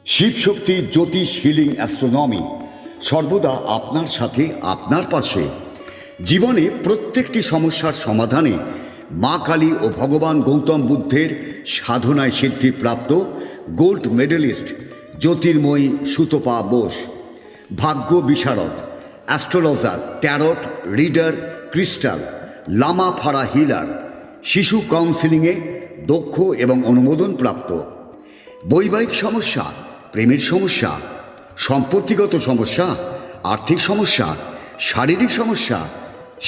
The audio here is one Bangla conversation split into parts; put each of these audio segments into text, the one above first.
শিবশক্তি জ্যোতিষ হিলিং অ্যাস্ট্রোনমি সর্বদা আপনার সাথে, আপনার পাশে। জীবনে প্রত্যেকটি সমস্যার সমাধানে মা কালী ও ভগবান গৌতম বুদ্ধের সাধনায় সিদ্ধিপ্রাপ্ত গোল্ড মেডেলিস্ট জ্যোতির্ময়ী সুতপা বোস, ভাগ্য বিশারদ, অ্যাস্ট্রোলজার, ট্যারট রিডার, ক্রিস্টাল, লামা ফাড়া হিলার, শিশু কাউন্সিলিংয়ে দক্ষ এবং অনুমোদনপ্রাপ্ত। বৈবাহিক সমস্যা, প্রেমের সমস্যা, সম্পত্তিগত সমস্যা, আর্থিক সমস্যা, শারীরিক সমস্যা,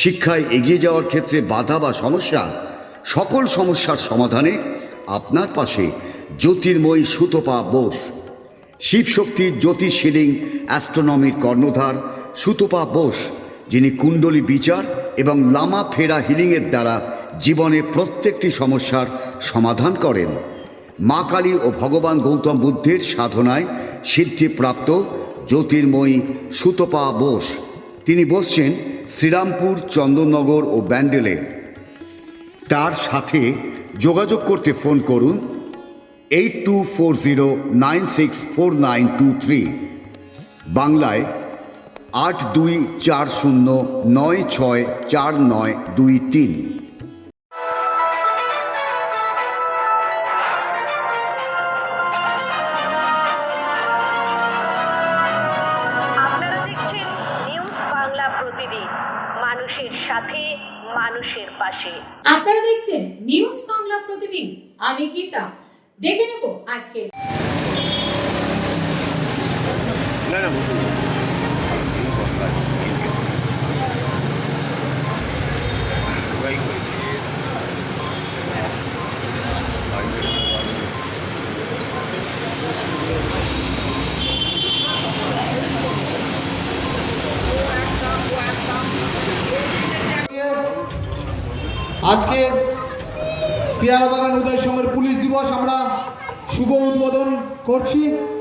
শিক্ষায় এগিয়ে যাওয়ার ক্ষেত্রে বাধা বা সমস্যা, সকল সমস্যার সমাধানে আপনার পাশে জ্যোতির্ময়ী সুতপা বোস। শিবশক্তির জ্যোতিষ হিলিং অ্যাস্ট্রোনমির কর্ণধার সুতপা বোস, যিনি কুণ্ডলী বিচার এবং লামা ফেরা হিলিংয়ের দ্বারা জীবনে প্রত্যেকটি সমস্যার সমাধান করেন। মা কালী ও ভগবান গৌতম বুদ্ধের সাধনায় সিদ্ধিপ্রাপ্ত জ্যোতির্ময়ী সুতপা বোস। তিনি বসছেন শ্রীরামপুর, চন্দননগর ও ব্যান্ডেলে। তার সাথে যোগাযোগ করতে ফোন করুন 8240964923, বাংলায় 8240964923। মানুষের সাথে, মানুষের পাশে। আপনারা দেখছেন নিউজ বাংলা প্রতিদিন। আমি গীতা। দেখে নেব আজকে আজকে পেয়ারা বাগান উদয় সঙ্গের পুলিশ দিবস আমরা শুভ উদ্বোধন করছি।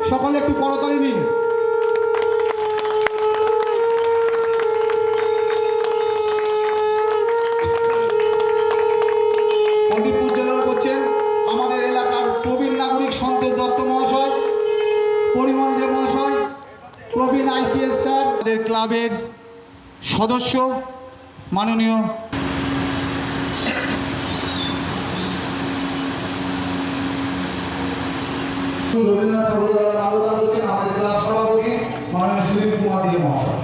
সকলে একটু করতালি দিন। প্রদীপ উজ্জ্বলন করছেন আমাদের এলাকার প্রবীণ নাগরিক সন্তোষ দত্ত মহাশয়, পরিমল দেব মহাশয়, প্রবীণ আইপিএস স্যার, আমাদের ক্লাবের সদস্য মাননীয় রবীন্দ্রনাথ ঠাকুর আলোচনা করছেন আমাদের ক্লাব সভাপতি মাননীয় সুদীপ কুমার দিয়ে মহাশয়।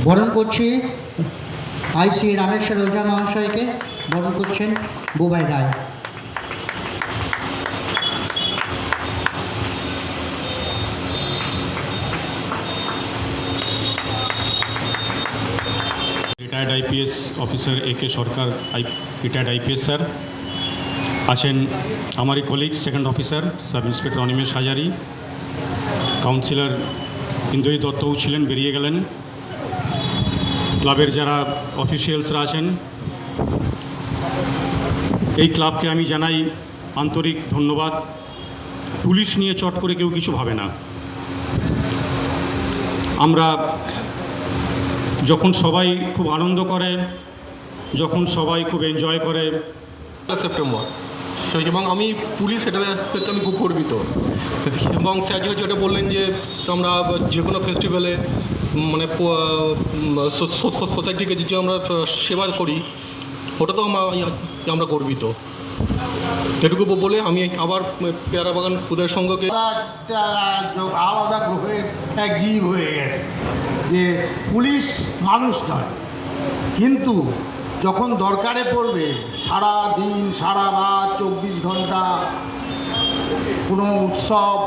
বরণ করছি আইসি রামেশ্বর ওঝা মহাশয়কে। বরণ করছেন Bubai Roy. Retired IPS officer A K Sarkar, retired IPS sir আছেন। আমারই colleague second officer sub inspector Animesh Hazari, councillor Indrajit দত্তও ছিলেন, বেরিয়ে গেলেন। ক্লাবের যারা অফিসিয়ালসরা আছেন, এই ক্লাবকে আমি জানাই আন্তরিক ধন্যবাদ। পুলিশ নিয়ে চট করে কেউ কিছু ভাবে না। আমরা যখন সবাই খুব আনন্দ করে, যখন সবাই খুব এনজয় করে, সেপ্টেম্বর, এবং আমি পুলিশ এটাতে আমি খুব গর্বিত। এবং স্যার যেটা বললেন যে আমরা যে কোনো ফেস্টিভ্যালে মানে সোসাইটিকে যে আমরা সেবা করি, ওটা তো আমরা গর্বিত। এটুকু বলে আমি আবার পেয়ারা বাগান উদয় সংঘকে আলাদা গ্রহের এক জীব হয়ে গেছে যে পুলিশ মানুষ নয়, কিন্তু যখন দরকারে পড়বে সারা দিন সারা রাত 24 ঘন্টা কোনো উৎসব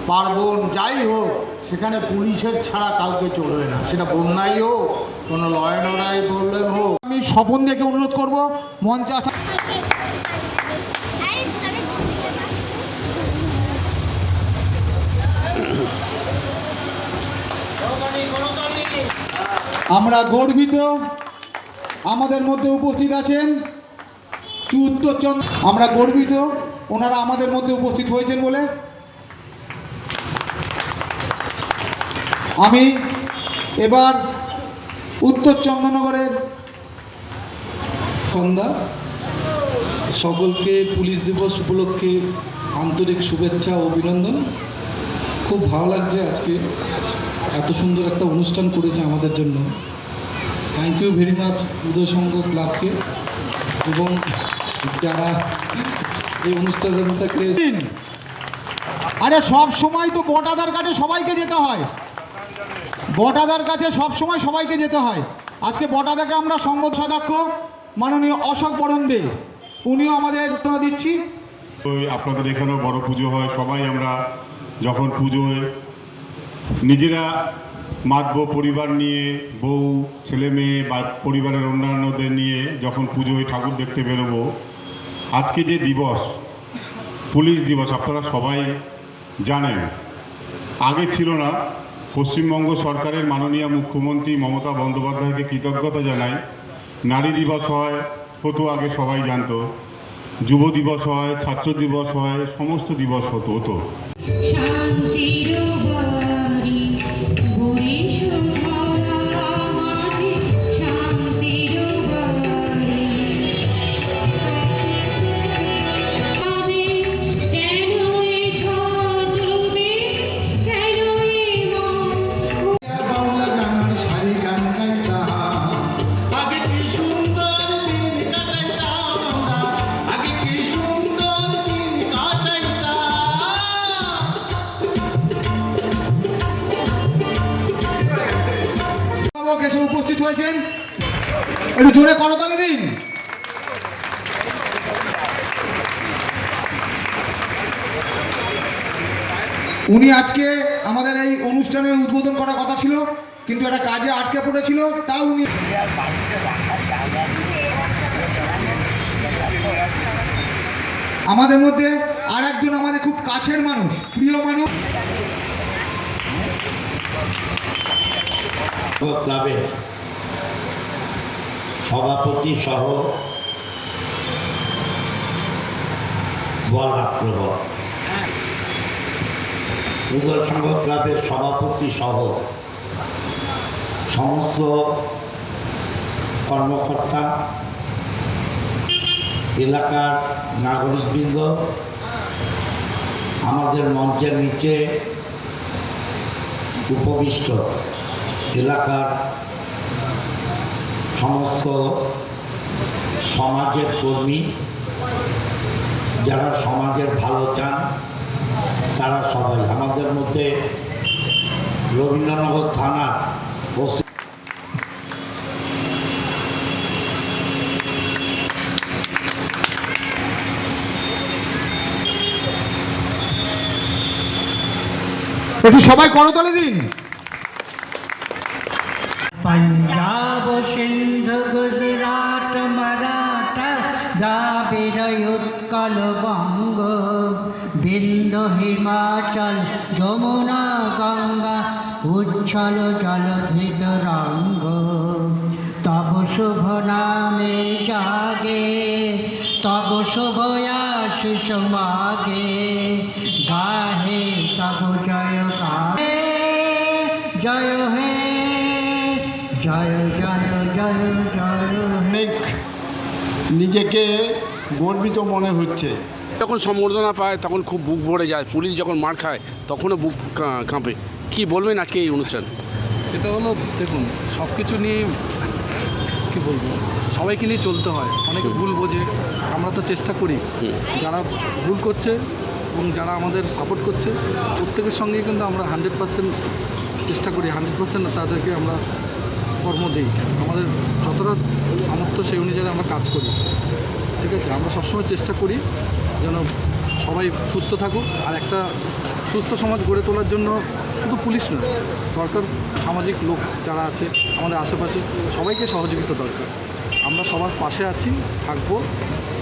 পার্বণ যাই হোক, সেখানে পুলিশের ছাড়া কাউকে চলবে না। সেটা বন্যাই হোক, কোনো ল অ্যান্ড অর্ডারই প্রবলেম হোক। আমি স্বপন থেকে অনুরোধ করব মঞ্চে আসা। আমরা গর্বিত আমাদের মধ্যে উপস্থিত আছেন উত্তরচন্দ্র। আমরা গর্বিত ওনারা আমাদের মধ্যে উপস্থিত হয়েছেন বলে। আমি এবার উত্তর চন্দননগরের সন্ধ্যা সকলকে পুলিশ দিবস উপলক্ষে আন্তরিক শুভেচ্ছা ও অভিনন্দন। খুব ভালো লাগছে আজকে এত সুন্দর একটা অনুষ্ঠান করেছে আমাদের জন্য। থ্যাংক ইউ ভেরি মাচ উদয় সংঘ ক্লাবকে এবং যারা এই অনুষ্ঠানটাকে। আরে সব সময় তো বটাদার কাছে সবাইকে যেতে হয়, বটাদার কাছে সব সময় সবাইকে যেতে হয়। আজকে বটাদাকে আমরা সংবাদ সদাক্ষ মাননীয় অশোক বরণ দে, উনিও আমাদের দিচ্ছি। আপনাদের এখানেও বড় পুজো হয়, সবাই আমরা যখন পুজোয় নিজেরা মাতব পরিবার নিয়ে, বউ ছেলে মেয়ে বা পরিবারের অন্যান্যদের নিয়ে যখন পুজোয় ঠাকুর দেখতে বেরোবো, আজকে যে দিবস পুলিশ দিবস আপনারা সবাই জানেন, আগে ছিল না। পশ্চিমবঙ্গ সরকারের মাননীয় মুখ্যমন্ত্রী মমতা বন্দ্যোপাধ্যায়কে কৃতজ্ঞতা জানাই। নারী দিবস হতো আগে, সবাই জানতো। যুব দিবস হয়, ছাত্র দিবস হয়, সমস্ত দিবস হতো। এসে উপস্থিত হয়েছেন, একটু জোরে করতালি দিন। উনি আজকে আমাদের এই অনুষ্ঠানে উদ্বোধন করার কথা ছিল, কিন্তু একটা কাজে আটকে পড়েছিল, তাও উনি আমাদের মধ্যে আর একজন আমাদের খুব কাছের মানুষ, প্রিয় মানুষ। ক্লাবের সভাপতি সহ বল আসল উদয় সংঘ ক্লাবের সভাপতি সহ সমস্ত কর্মকর্তা, এলাকার নাগরিকবৃন্দ, আমাদের মঞ্চের নিচে উপবিষ্ট এলাকার সমস্ত সমাজের কর্মী, যারা সমাজের ভালো চান, তারা সবাই আমাদের মধ্যে রবীন্দ্রনগর থানার একটু সবাই করতালি দিন। पंजाब सिंध गुजरात मराठा द्राविड़ उत्कल बंग बिंदु हिमाचल যমুনা গঙ্গা উচ্ছল জলধি তরঙ্গ তব শুভ নামে জাগে তব শুভ আশিস মাগে গাহে তব জয় গাহে জয় হে জয় জয় জয় জয়। অনেক নিজেকে গর্বিত মনে হচ্ছে। যখন সম্বর্ধনা পায় তখন খুব বুক ভরে যায়, পুলিশ যখন মার খায় তখনও বুক কাঁপে। কী বলবেন আজকে এই অনুষ্ঠান? সেটা হলো, দেখুন, সব কিছু নিয়ে কী বলবো, সবাইকে নিয়ে চলতে হয়। অনেকে ভুল বোঝে, আমরা তো চেষ্টা করি যারা ভুল করছে এবং যারা আমাদের সাপোর্ট করছে প্রত্যেকের সঙ্গে কিন্তু আমরা 100% চেষ্টা করি, 100% তাদেরকে আমরা কর্ম দিই। আমাদের যতটা সামর্থ্য সেই অনুযায়ী আমরা কাজ করি, ঠিক আছে? আমরা সবসময় চেষ্টা করি যেন সবাই সুস্থ থাকুক। আর একটা সুস্থ সমাজ গড়ে তোলার জন্য শুধু পুলিশ নয়, দরকার সামাজিক লোক যারা আছে আমাদের আশেপাশে, সবাইকে সহযোগিতা দরকার। আমরা সবার পাশে আছি, থাকবো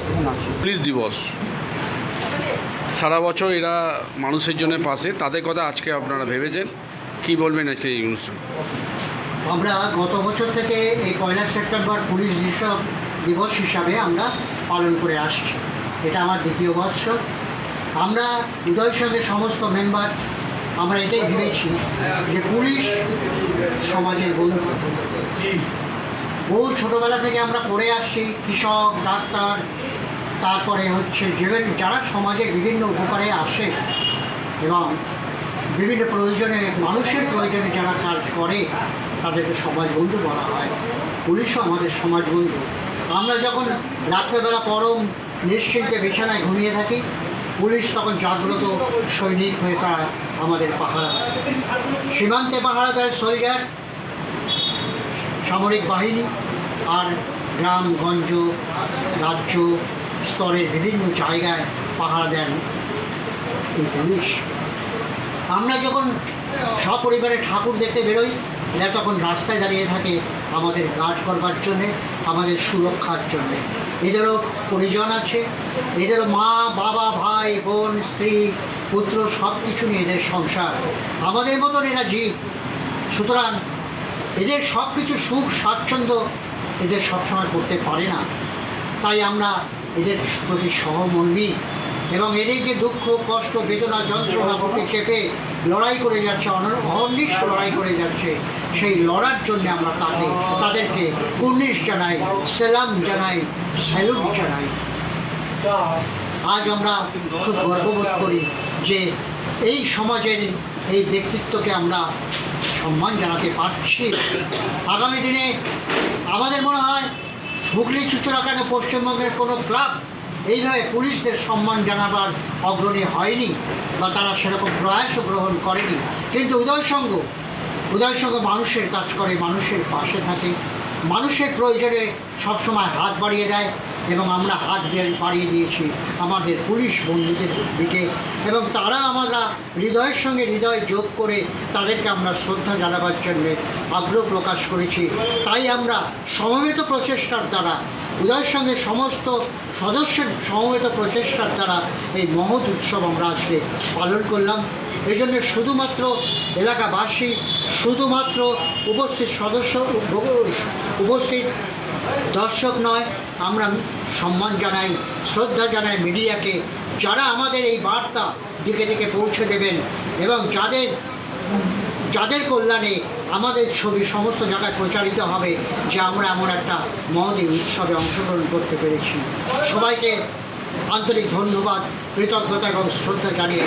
এবং আছি। পুলিশ দিবস সারা বছর এরা মানুষের জন্য পাশে, তাদের কথা আজকে আপনারা ভেবেছেন, কি বলবেন আজকে এই অনুষ্ঠান? আমরা গত বছর থেকে এই 1 সেপ্টেম্বর পুলিশ দিবস হিসাবে আমরা পালন করে আসছি। এটা আমার দ্বিতীয় বর্ষ। আমরা হৃদয়ের সঙ্গে সমস্ত মেম্বার আমরা এটাই ভেবেছি যে পুলিশ সমাজের বন্ধু। বহু ছোটোবেলা থেকে আমরা পড়ে আসছি কৃষক, ডাক্তার, তারপরে হচ্ছে যারা সমাজে বিভিন্ন উপকারে আসে এবং বিভিন্ন প্রয়োজনে, মানুষের প্রয়োজনে যারা কাজ করে তাদেরকে সমাজবন্ধু বলা হয়। পুলিশও আমাদের সমাজবন্ধু। আমরা যখন রাত্রেবেলা পরম নিশ্চিন্তে বিছানায় ঘুমিয়ে থাকি, পুলিশ তখন জাগ্রত সৈনিক হয়ে তারা আমাদের পাহারা দেয়। সীমান্তে পাহারা দেয় সোলজার, সামরিক বাহিনী, আর গ্রামগঞ্জ, রাজ্য স্তরের বিভিন্ন জায়গায় পাহারা দেন এই পুলিশ। আমরা যখন সপরিবারে ঠাকুর দেখতে বেরোই, এরা তখন রাস্তায় দাঁড়িয়ে থাকে আমাদের গার্ড করবার জন্যে, আমাদের সুরক্ষার জন্যে। এদেরও পরিজন আছে, এদেরও মা, বাবা, ভাই, বোন, স্ত্রী, পুত্র সব কিছু নিয়ে এদের সংসার। আমাদের মতন এরা জীব, সুতরাং এদের সব কিছু সুখ স্বাচ্ছন্দ্য এদের সবসময় করতে পারে না। তাই আমরা এদের প্রতি সহমর্মী এবং এদের যে দুঃখ, কষ্ট, বেদনা, যন্ত্রণা বুকে চেপে লড়াই করে যাচ্ছে, অহর্নিশ লড়াই করে যাচ্ছে, সেই লড়ার জন্য আমরা তাদেরকে কুর্নিশ জানাই, সেলাম জানাই, স্যালুট জানাই। আজ আমরা খুব গর্ববোধ করি যে এই সমাজের এই ব্যক্তিত্বকে আমরা সম্মান জানাতে পারছি। আগামী দিনে আমাদের মনে হয় হুগলি, চুঁচুড়া কেন পশ্চিমবঙ্গের কোনো ক্লাব এইভাবে পুলিশদের সম্মান জানাবার অগ্রণী হয়নি বা তারা সেরকম প্রয়াসও গ্রহণ করেনি। কিন্তু উদয় সংঘ মানুষের কাজ করে, মানুষের পাশে থাকে, মানুষের প্রয়োজনে সবসময় হাত বাড়িয়ে দেয় এবং আমরা হাত বাড়িয়ে দিয়েছি আমাদের পুলিশ বন্ধুদের দিকে এবং তারা আমরা হৃদয়ের সঙ্গে হৃদয় যোগ করে তাদেরকে আমরা শ্রদ্ধা জানাবার জন্যে আগ্রহ প্রকাশ করেছি। তাই আমরা সমবেত প্রচেষ্টার দ্বারা, উদয়ের সঙ্গে সমস্ত সদস্যের সমবেত প্রচেষ্টার দ্বারা এই মহৎ উৎসব আমরা আজকে পালন করলাম। এই জন্য শুধুমাত্র এলাকাবাসী, শুধুমাত্র উপস্থিত সদস্য, উপস্থিত দর্শক নয়, আমরা সম্মান জানাই, শ্রদ্ধা জানাই মিডিয়াকে, যারা আমাদের এই বার্তা দিকে দিকে পৌঁছে দেবেন এবং যাদের কল্যাণে আমাদের ছবি সমস্ত জায়গায় প্রচারিত হবে যে আমরা এমন একটা মহতী উৎসবে অংশগ্রহণ করতে পেরেছি। সবাইকে আন্তরিক ধন্যবাদ, কৃতজ্ঞতা এবং শ্রদ্ধা জানিয়ে